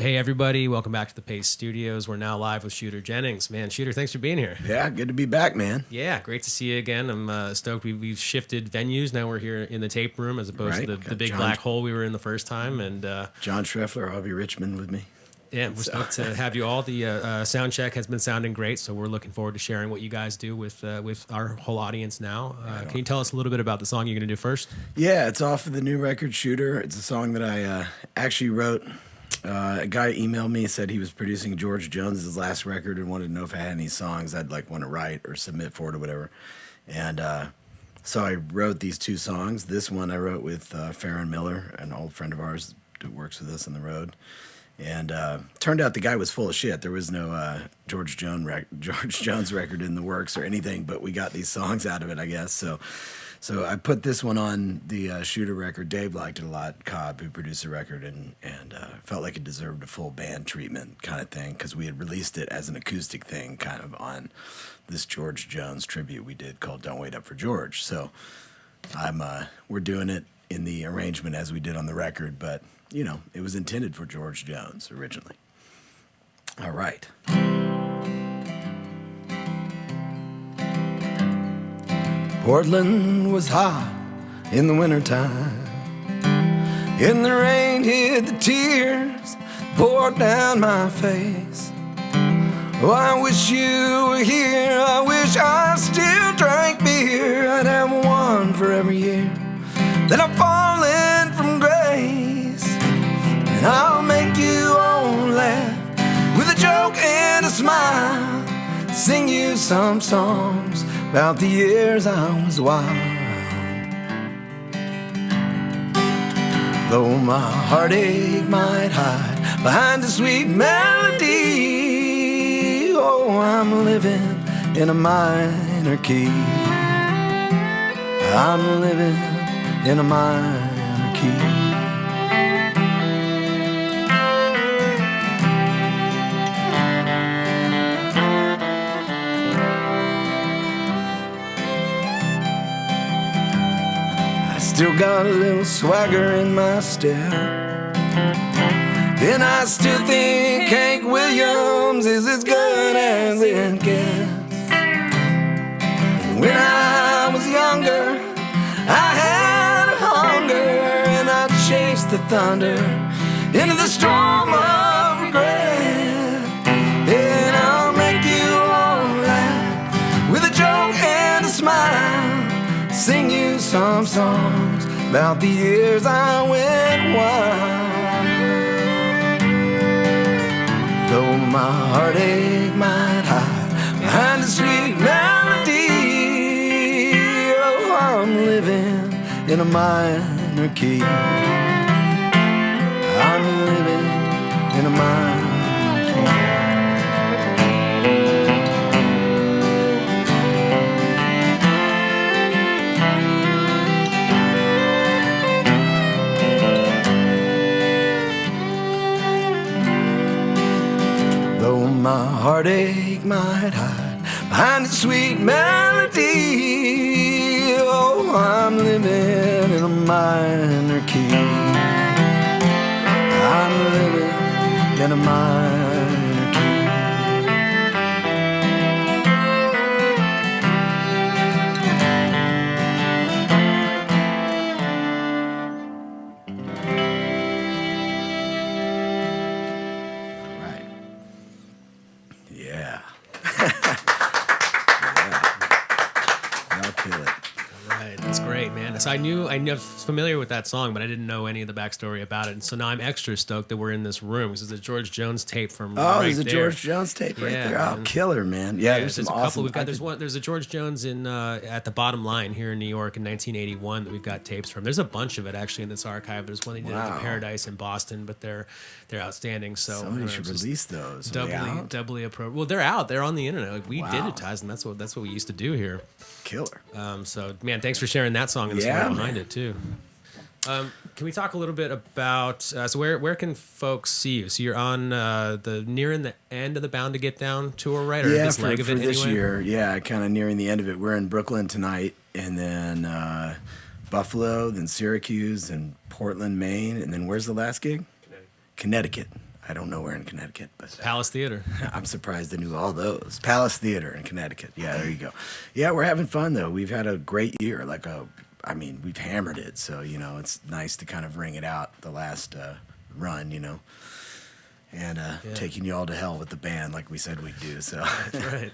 Hey, everybody. Welcome back to the Paste Studios. We're now live with Shooter Jennings. Man, Shooter, thanks for being here. Yeah, good to be back, man. Yeah, great to see you again. I'm stoked. We've shifted venues. Now we're here in the tape room as opposed to the big black hole we were in the first time. And John Schreffler, Harvey Richmond with me. Yeah, we're stoked to have you all. The sound check has been sounding great, so we're looking forward to sharing what you guys do with our whole audience now. Can you tell us a little bit about the song you're going to do first? Yeah, it's off of the new record, Shooter. It's a song that I actually wrote. A guy emailed me, said he was producing George Jones's last record and wanted to know if I had any songs I'd want to write or submit for it or whatever. And so I wrote these two songs. This one I wrote with Farron Miller, an old friend of ours that works with us on the road. And turned out the guy was full of shit. There was no George Jones record in the works or anything, but we got these songs out of it, I guess. So I put this one on the Shooter record. Dave liked it a lot, Cobb, who produced the record, and felt like it deserved a full band treatment kind of thing because we had released it as an acoustic thing kind of on this George Jones tribute we did called Don't Wait Up for George. So we're doing it in the arrangement as we did on the record, but, you know, it was intended for George Jones originally. All right. Portland was hot in the wintertime, and the rain hid the tears poured down my face. Oh, I wish you were here, I wish I still drank beer. I'd have one for every year that I've fallen from grace. And I'll make you all laugh with a joke and a smile, sing you some songs about the years I was wild. Though my heartache might hide behind a sweet melody, oh, I'm living in a minor key. I'm living in a minor key. Still got a little swagger in my step, and I still think Hank Williams is as good as it gets. And when I was younger, I had a hunger, and I chased the thunder into the storm of regret. And I'll make you all laugh with a joke and a smile, sing you some songs about the years I went wild. Though my heartache might hide behind a sweet melody, oh, I'm living in a minor key. I'm living in a minor key. My heartache might hide behind a sweet melody, oh, I'm living in a minor key. I'm living in a minor key. So I was familiar with that song, but I didn't know any of the backstory about it. And so now I'm extra stoked that we're in this room. This is a George Jones tape from there's a George Jones tape right there. Oh, killer, man. Yeah, there's some awesome. There's a George Jones in at the Bottom Line here in New York in 1981 that we've got tapes from. There's a bunch of it actually in this archive. There's one they did at the Paradise in Boston, but they're outstanding. So somebody should release those. Doubly appropriate. Well, they're out. They're on the internet. Like we digitize them. That's what we used to do here. Killer. So man, thanks for sharing that song and the story behind it too. Can we talk a little bit about so where can folks see you? So you're on the nearing the end of the Bound to Get Down tour, right? Or this leg of it this anyway? year. Yeah, kind of nearing the end of it. We're in Brooklyn tonight, and then Buffalo, then Syracuse, and Portland, Maine, and then where's the last gig? Connecticut. I don't know where in Connecticut, but Palace Theater. I'm surprised I knew all those. Palace Theater in Connecticut. Yeah, there you go. Yeah, we're having fun though. We've had a great year. We've hammered it. So it's nice to kind of ring it out the last run. And taking you all to hell with the band like we said we'd do. So that's right.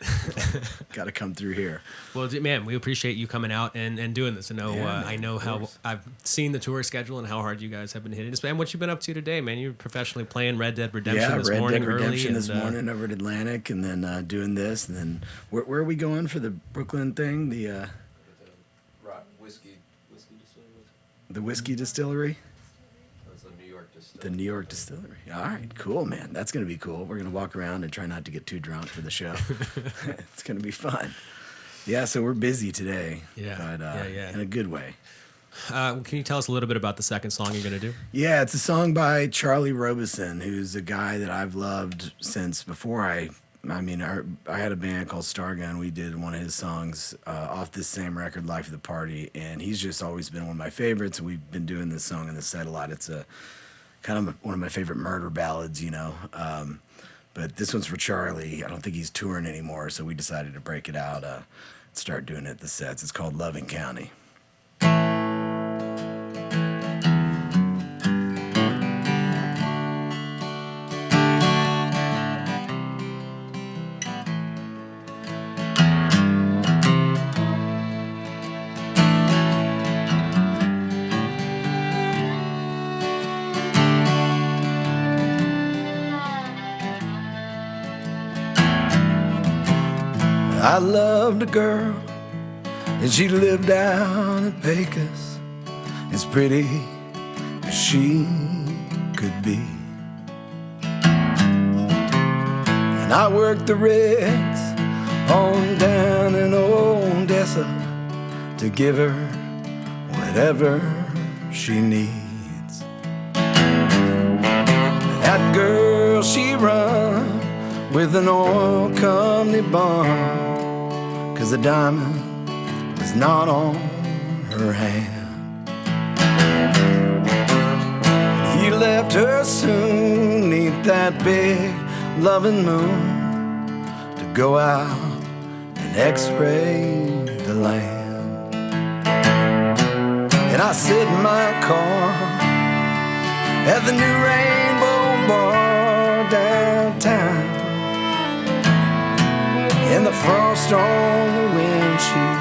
Got to come through here. Well, man, we appreciate you coming out and doing this. I know of how course. I've seen the tour schedule and how hard you guys have been hitting this. And what you've been up to today, man. You're professionally playing Red Dead Redemption this morning. Red Dead Redemption early this morning over at Atlantic, and then doing this, and then where are we going for the Brooklyn thing? The whiskey distillery. the whiskey distillery. That's the New York distillery. The New York distillery. All right, cool, man. That's gonna be cool. We're gonna walk around and try not to get too drunk for the show. It's gonna be fun. Yeah, so we're busy today. Yeah, but yeah. in a good way. Can you tell us a little bit about the second song you're going to do? Yeah, it's a song by Charlie Robeson, who's a guy that I've loved since before I had a band called Stargun. We did one of his songs off this same record, Life of the Party, and he's just always been one of my favorites, and we've been doing this song in the set a lot. It's a kind of one of my favorite murder ballads, but this one's for Charlie. I don't think he's touring anymore, so we decided to break it out, start doing it at the sets. It's called Loving County. I loved a girl, and she lived down in Pecos, as pretty as she could be. And I worked the rigs on down in Odessa to give her whatever she needs. That girl, she run with an oil company bond, 'cause the diamond was not on her hand. He left her soon 'neath that big loving moon to go out and x-ray the land. And I sit in my car at the new Rainbow Bar downtown, and the frost on the windshield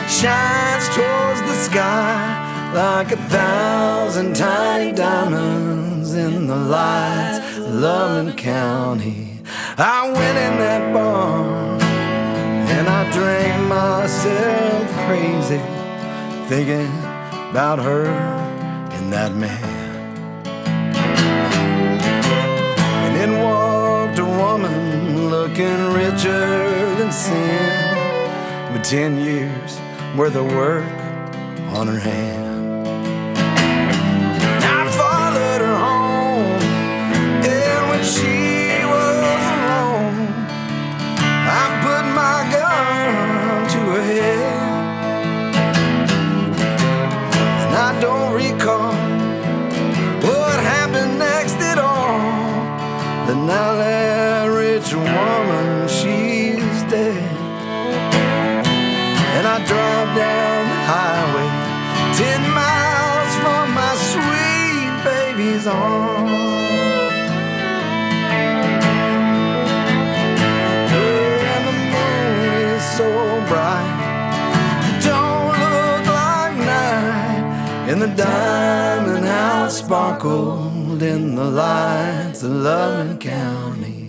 shines towards the sky like 1,000 tiny diamonds in the lights of Loving County. I went in that bar and I drank myself crazy, thinking about her and that man. And in walked a woman looking richer than sin, with 10 years worth of work on her hand. I followed her home, and when she was alone, I put my gun to her head. And I don't recall what happened next at all, but now that rich woman, she's dead. And I drive down the highway 10 miles from my sweet baby's arms. And the moon is so bright, it don't look like night, and the diamond house sparkled in the lights of Loving County.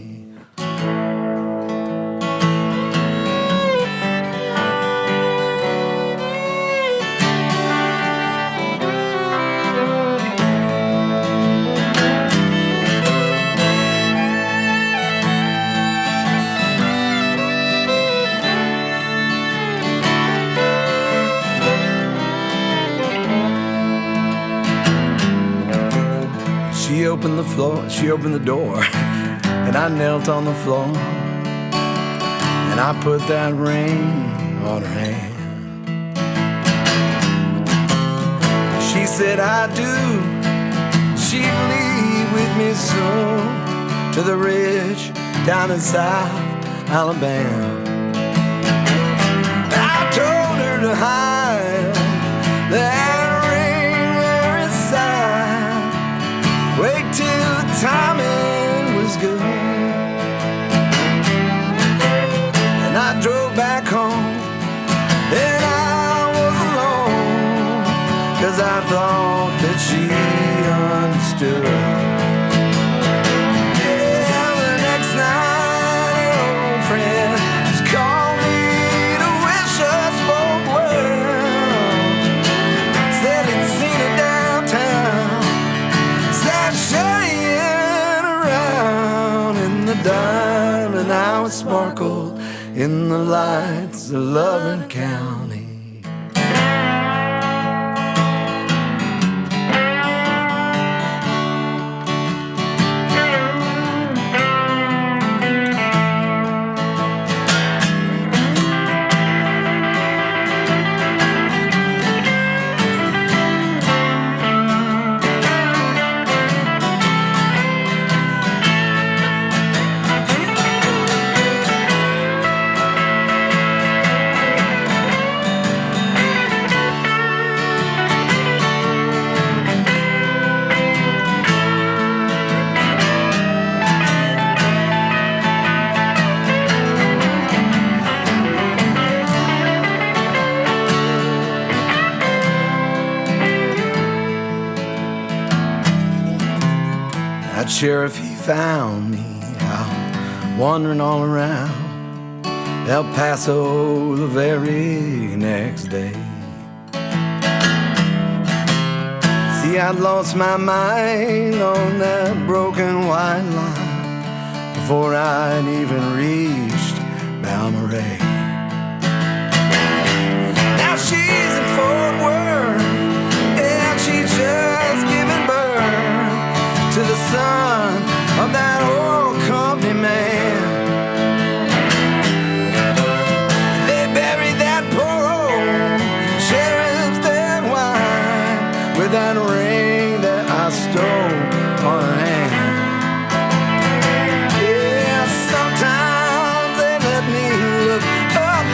She opened the door, and I knelt on the floor, and I put that ring on her hand. She said I do, she'd leave with me soon to the ridge down in South Alabama. I told her to hide that ring there inside. Wait till the timing was good. And I drove back home, and I was alone, 'cause I thought that she understood. Yeah, the next night, an old friend just called me to wish us both well. Said he'd seen her downtown, sashaying around in the diamond hour sparkled in the lights of Loving County. That sheriff, he found me out wandering all around El Paso the very next day. See, I'd lost my mind on that broken white line before I'd even reached Balmorhea. Now she's in Fort Worth, and she's just giving birth to the son of that old company man. They buried that poor old sheriff's dead wife with that ring that I stole on her hand. Yeah, sometimes they let me look up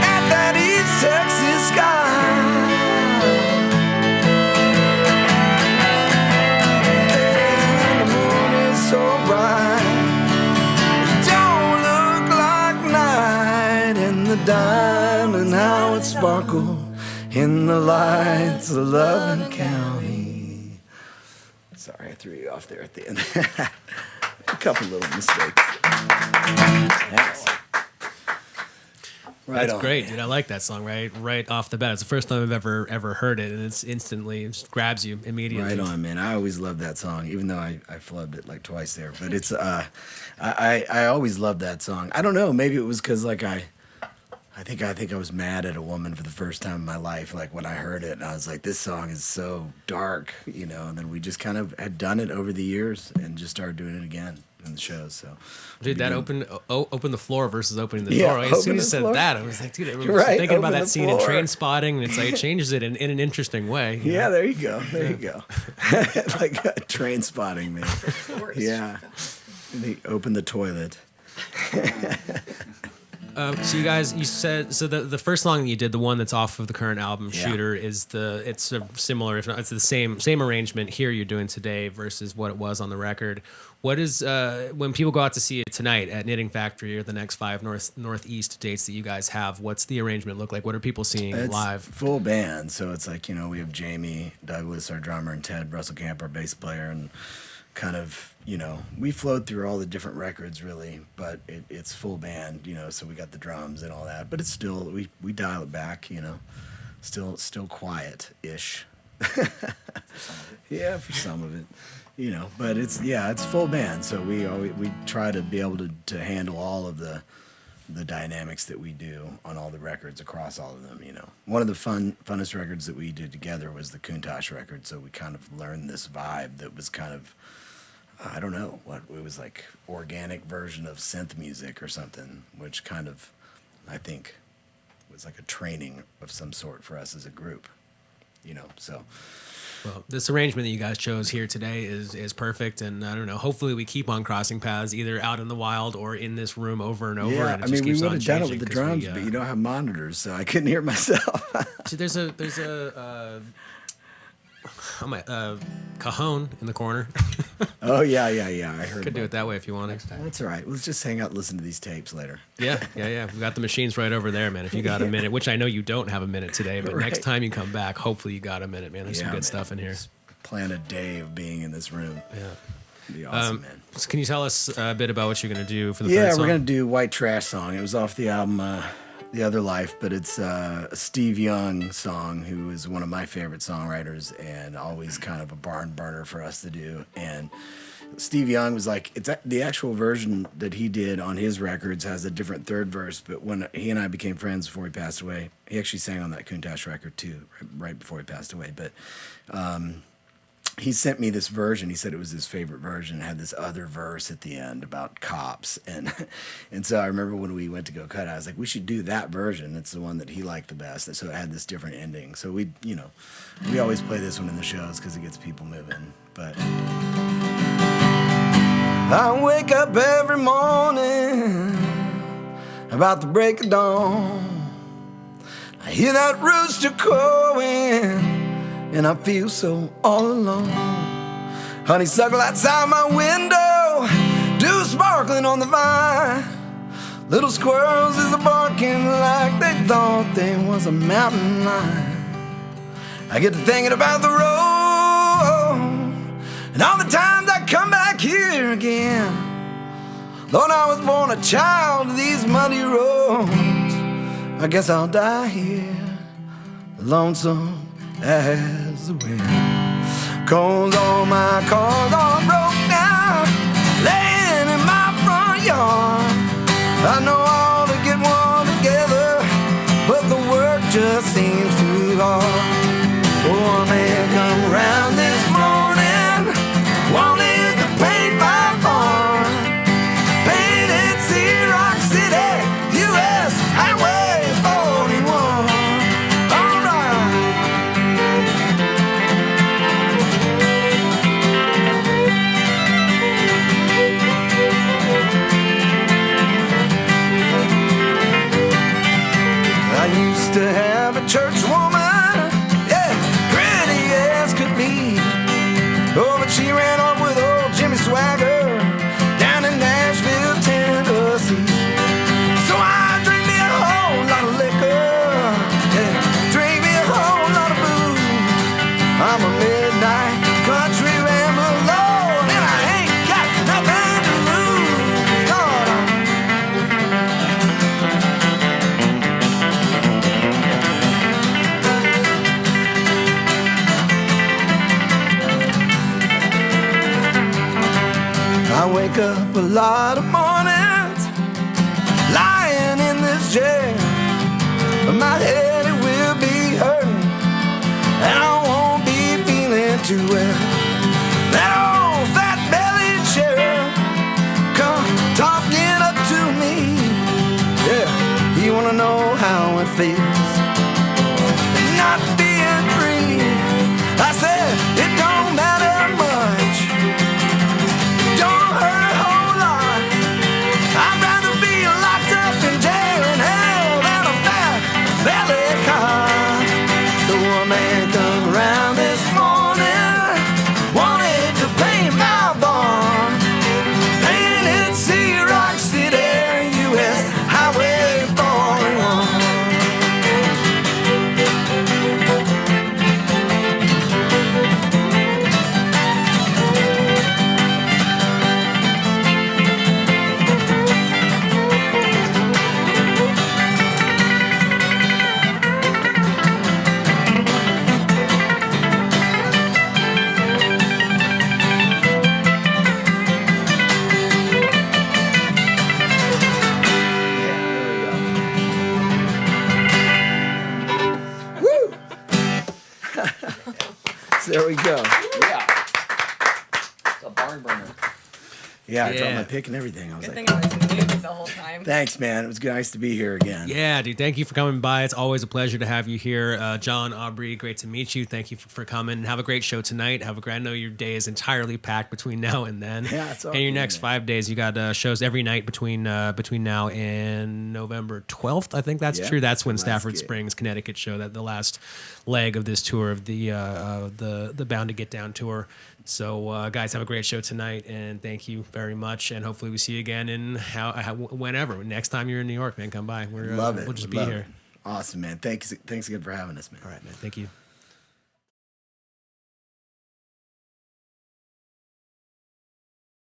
at that East Texas sky. So bright, it don't look like night in the diamond, how it sparkled in the lights of Loving County. Sorry, I threw you off there at the end. A couple little mistakes. Thanks. Right That's on. great, dude. I like that song right off the bat. It's the first time I've ever heard it, and it's instantly, it just grabs you immediately. Right on, man. I always loved that song, even though I flubbed it like twice there. But it's I always loved that song. I don't know, maybe it was because like I think I was mad at a woman for the first time in my life, like when I heard it, and I was like, this song is so dark, you know. And then we just kind of had done it over the years and just started doing it again in the shows. So, dude, that open the floor versus opening the Yeah, door. Right? As soon as you said floor. that, I was like, dude, I was Right, thinking about open that the scene in floor. Train Spotting, and it's like it changes it in an interesting way. you yeah, know? there you go. There you go. Like Train Spotting, man. Yeah. And they open the toilet. So you guys, you said so the first song that you did, the one that's off of the current album, Yeah. Shooter, it's a similar, if not, it's the same arrangement here you're doing today versus what it was on the record. What is when people go out to see it tonight at Knitting Factory or the next 5 Northeast dates that you guys have? What's the arrangement look like? What are people seeing It's live? full band, so it's like, you know, we have Jamie Douglas, our drummer, and Ted Russell Camp, our bass player, and kind of, you know, we flowed through all the different records really, but it's full band, you know, so we got the drums and all that, but it's still, we dial it back, you know, still quiet-ish. Yeah, for some of it, you know, but it's full band, so we try to be able to handle all of the dynamics that we do on all the records across all of them, you know. One of the funnest records that we did together was the Countach record, so we kind of learned this vibe that was kind of, I don't know, what it was, like organic version of synth music or something, which kind of, I think, was like a training of some sort for us as a group, you know. So Well, this arrangement that you guys chose here today is perfect, and I don't know. Hopefully, we keep on crossing paths either out in the wild or in this room over and over. Yeah, and I mean, we would have done it with the drums, we, but you don't have monitors, so I couldn't hear myself. See, there's a cajon in the corner. Oh yeah, I heard. Could do it that way if you wanted. That's all right. Let's just hang out and listen to these tapes later. Yeah. We've got the machines right over there, man. If you got a minute, which I know you don't have a minute today, but next time you come back, hopefully you got a minute, man. There's some good stuff in here. Just plan a day of being in this room. Yeah. It'd be awesome, man. So can you tell us a bit about what you're going to do for the third Yeah, song? we're gonna do White Trash Song. It was off the album The Other Life, but it's a Steve Young song, who is one of my favorite songwriters and always kind of a barn burner for us to do. And Steve Young was like, it's the actual version that he did on his records has a different third verse, but when he and I became friends before he passed away, he actually sang on that Countach record too, right before he passed away. But he sent me this version. He said it was his favorite version. It had this other verse at the end about cops. And so I remember when we went to go cut it, I was like, we should do that version. It's the one that he liked the best. And so it had this different ending. So we always play this one in the shows because it gets people moving. But I wake up every morning about the break of dawn. I hear that rooster crowing, and I feel so all alone. Honeysuckle outside my window, dew sparkling on the vine. Little squirrels is barking like they thought they was a mountain lion. I get to thinking about the road and all the times I come back here again. Lord, I was born a child of these muddy roads. I guess I'll die here, lonesome as the wind. 'Cause all my cars are broke down, laying in my front yard. I know all to get one together, but the work just seems too hard. Oh, a man come round this morning, wanted to paint my barn. Painted Rock City, U.S. Highway 41. All right. I used to have a church woman, yeah, pretty as could be. Oh, but she ran off with old Jimmy Swagger down in Nashville, Tennessee. So I drink me a whole lot of liquor, yeah, drink me a whole lot of booze. I'm a midnight country rambler, Lord, and I ain't got nothing to lose. Lord, I wake up a lot of mornings lying in this chair. My head, it will be hurting, and I won't be feeling too well. That old fat-bellied sheriff come talking up to me. Yeah, you wanna know how it feels not being free. I said, it don't matter much, don't hurt a whole lot. I'd rather be locked up in jail in hell than a fat-bellied cop. So a man come around this morning, wanted to paint my barn. Painted Rock City, U.S. Highway 41. There we go. Yeah. It's a barn burner. Yeah, I dropped Yeah. my pick and everything. I was Good like, thing I was muted the whole time. thanks, man. It was nice to be here again. Yeah, dude. Thank you for coming by. It's always a pleasure to have you here. John, Aubrey, great to meet you. Thank you for coming. Have a great show tonight. I know your day is entirely packed between now and then. Yeah, it's all and your good, next man. 5 days, you got shows every night between now and November 12th. I think that's Yeah, true. That's when last Stafford gig. Springs, Connecticut show, that the last leg of this tour of the Bound to Get Down tour. So, guys, have a great show tonight, and thank you very much. And hopefully, we see you again in whenever. Next time you're in New York, man, come by. Love it. We'll just Would be love here. it. Awesome, man. Thanks again for having us, man. All right, man. Thank you.